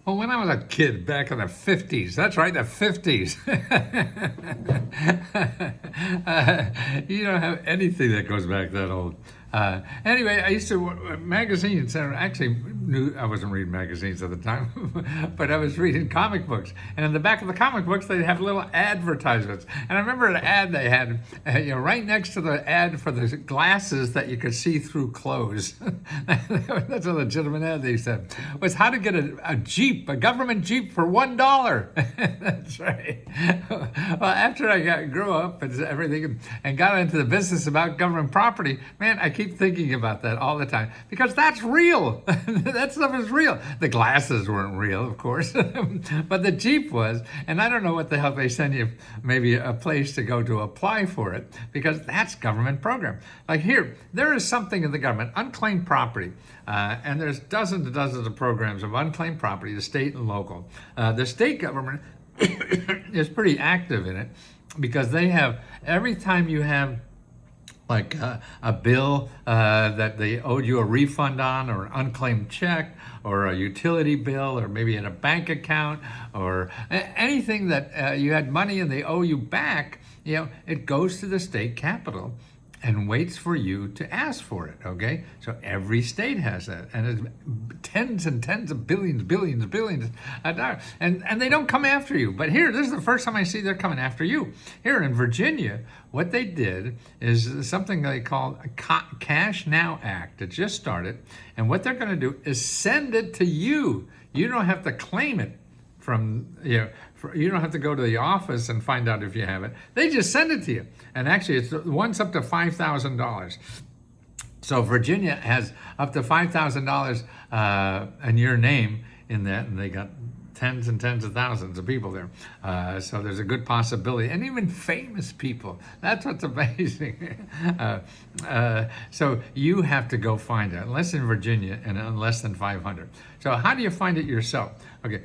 Well, when I was a kid back in the 50s, that's right, the 50s, you don't have anything that goes back that old. Anyway, I used to magazines. Actually, I wasn't reading magazines at the time, but I was reading comic books. And in the back of the comic books, they'd have little advertisements. And I remember an ad they had, right next to the ad for the glasses that you could see through clothes. That's a legitimate ad they said. Was how to get a Jeep, a government Jeep for $1. That's right. Well, after I grew up and everything and got into the business about government property, man, I keep thinking about that all the time because that's real. That stuff is real. The glasses weren't real, of course, but the Jeep was. And I don't know what the hell they send you, maybe a place to go to apply for it because that's government program. Like here, there is something in the government, unclaimed property, and there's dozens and dozens of programs of unclaimed property, the state and local. The state government is pretty active in it because they have, every time you have like a bill that they owed you a refund on, or an unclaimed check, or a utility bill, or maybe in a bank account, or anything that you had money and they owe you back, it goes to the state capitol and waits for you to ask for it, okay? So every state has that, and it's tens and tens of billions of dollars, and they don't come after you. But here, this is the first time I see they're coming after you. Here in Virginia, what they did is something they call a Cash Now Act. It just started, and what they're gonna do is send it to you. You don't have to claim it from, you don't have to go to the office and find out if you have it. They just send it to you. And actually, it's once up to $5,000. So Virginia has up to $5,000 in your name in that, and they got tens and tens of thousands of people there. So there's a good possibility, and even famous people. That's what's amazing. So you have to go find it, unless in Virginia, and less than 500. So how do you find it yourself? Okay.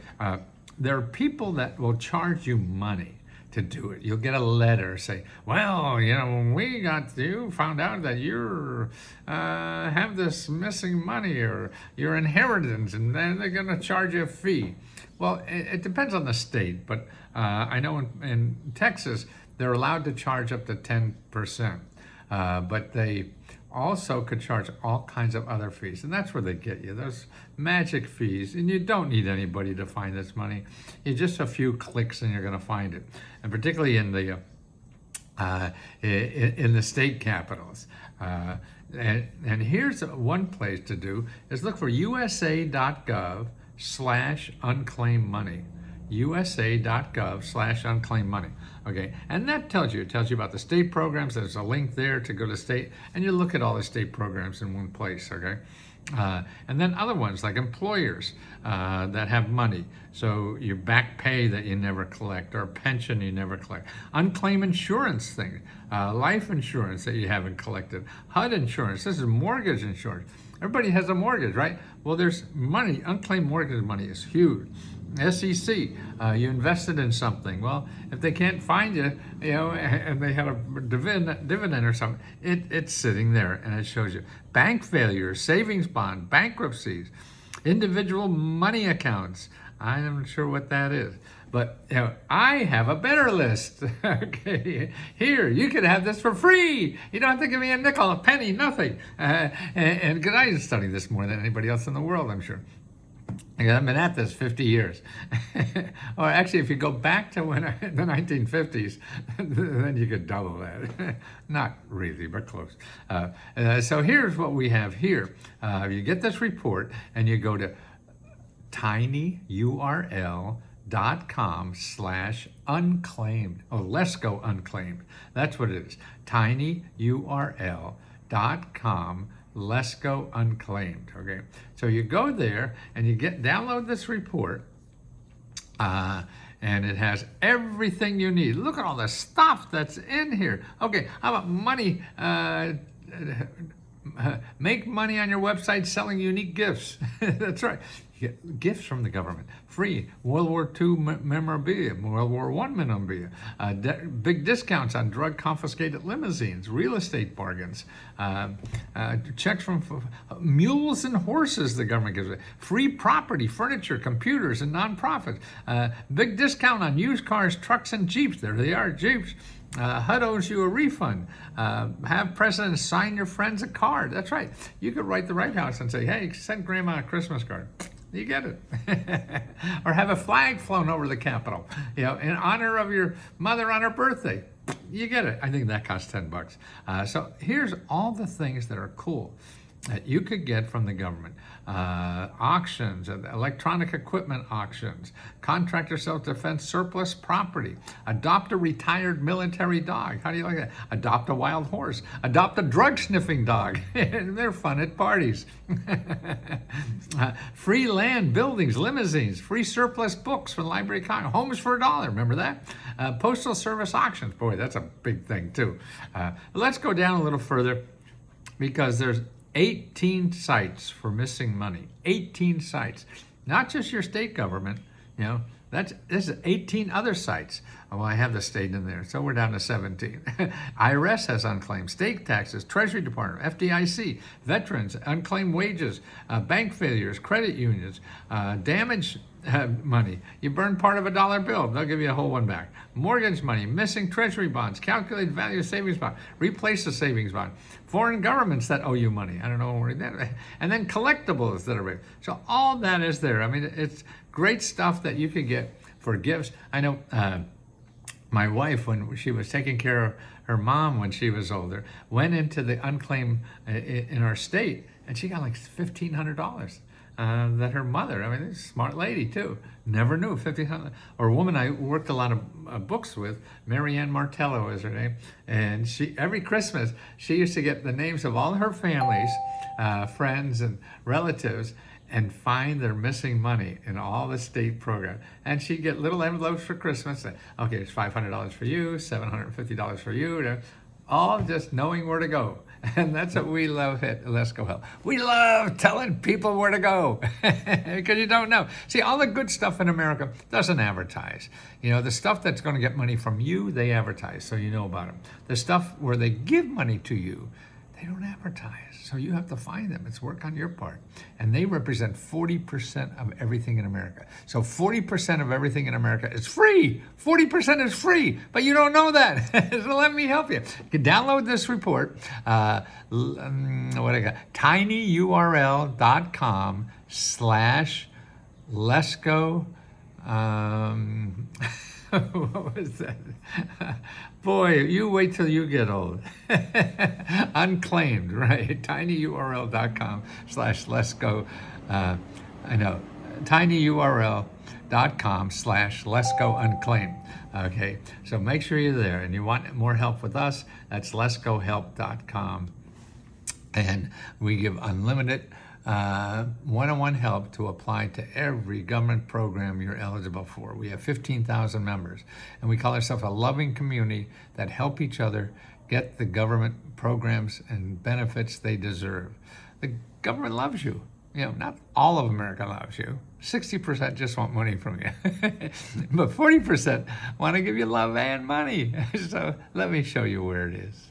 There are people that will charge you money to do it. You'll get a letter say, well, you found out that you have this missing money or your inheritance, and then they're going to charge you a fee. Well, it depends on the state, but I know in Texas, they're allowed to charge up to 10%, but they also could charge all kinds of other fees, and that's where they get you, those magic fees. And you don't need anybody to find this money. You just a few clicks and you're going to find it, and particularly in the state capitals. And here's one place to do is look for USA.gov/unclaimed money. USA.gov/unclaimed money. Okay, and that tells you about the state programs. There's a link there to go to state, and you look at all the state programs in one place, okay? And then other ones like employers that have money. So your back pay that you never collect, or pension you never collect. Unclaimed insurance thing, life insurance that you haven't collected. HUD insurance, this is mortgage insurance. Everybody has a mortgage, right? Well, there's money, unclaimed mortgage money is huge. SEC, you invested in something. Well, if they can't find you, and they had a dividend or something, it's sitting there and it shows you. Bank failures, savings bond, bankruptcies, individual money accounts. I'm not sure what that is, but I have a better list. Okay, here, you can have this for free. You don't have to give me a nickel, a penny, nothing. And because I study this more than anybody else in the world, I'm sure. I've been at this 50 years. Or actually, if you go back to the 1950s, then you could double that. Not really, but close. So here's what we have here. You get this report, and you go to tinyurl.com/unclaimed. Oh, let's go unclaimed. That's what it is. tinyurl.com. Let's go unclaimed. Okay, so you go there and you download this report, and it has everything you need. Look at all the stuff that's in here. Okay, how about money? Make money on your website selling unique gifts. That's right. get gifts from the government, free World War II memorabilia, World War I memorabilia, big discounts on drug confiscated limousines, real estate bargains, checks from mules and horses the government gives it, free property, furniture, computers, and nonprofits, big discount on used cars, trucks, and Jeeps. There they are, Jeeps. HUD owes you a refund. Have presidents sign your friends a card. That's right. You could write the White House and say, hey, send grandma a Christmas card. You get it. Or have a flag flown over the Capitol, in honor of your mother on her birthday. You get it. I think that costs $10. So here's all the things that are cool that you could get from the government. Auctions, electronic equipment auctions, contractor self-defense surplus property, adopt a retired military dog. How do you like that? Adopt a wild horse, adopt a drug-sniffing dog. They're fun at parties. Free land, buildings, limousines, free surplus books from Library of Congress, homes for $1, remember that? Postal service auctions, boy, that's a big thing too. Let's go down a little further because there's 18 sites for missing money. 18 sites. Not just your state government, this is 18 other sites. Well, I have the state in there, so we're down to 17. IRS has unclaimed, state taxes, Treasury Department, FDIC, veterans, unclaimed wages, bank failures, credit unions, damage money. You burn part of a dollar bill, they'll give you a whole one back. Mortgage money, missing treasury bonds, calculated value of savings bond, replace the savings bond. Foreign governments that owe you money. I don't know where that. And then collectibles that are. So all that is there. I mean, it's great stuff that you could get for gifts. I know my wife, when she was taking care of her mom when she was older, went into the unclaimed in our state, and she got like $1,500. That her mother, I mean, a smart lady too, never knew $1,500. Or a woman I worked a lot of books with, Marianne Martello is her name, and she every Christmas she used to get the names of all her families, friends and relatives, and find their missing money in all the state programs. And she'd get little envelopes for Christmas. Okay, it's $500 for you, $750 for you, all just knowing where to go. And that's what we love at Let's Go Help. We love telling people where to go because you don't know. See, all the good stuff in America doesn't advertise. The stuff that's going to get money from you, they advertise, so you know about them. The stuff where they give money to you, they don't advertise. So you have to find them. It's work on your part. And they represent 40% of everything in America. So 40% of everything in America is free. 40% is free, but you don't know that. So let me help you. You can download this report. What I got? tinyurl.com/Lesco. What was that? Boy, you wait till you get old. Unclaimed, right? tinyurl.com/Lesco. I know. tinyurl.com/LesCoUnclaimed. Okay, so make sure you're there, and you want more help with us, that's LesCoHelp.com. And we give unlimited one-on-one help to apply to every government program you're eligible for. We have 15,000 members, and we call ourselves a loving community that help each other get the government programs and benefits they deserve. The government loves you. Not all of America loves you. 60% just want money from you. But 40% want to give you love and money. So let me show you where it is.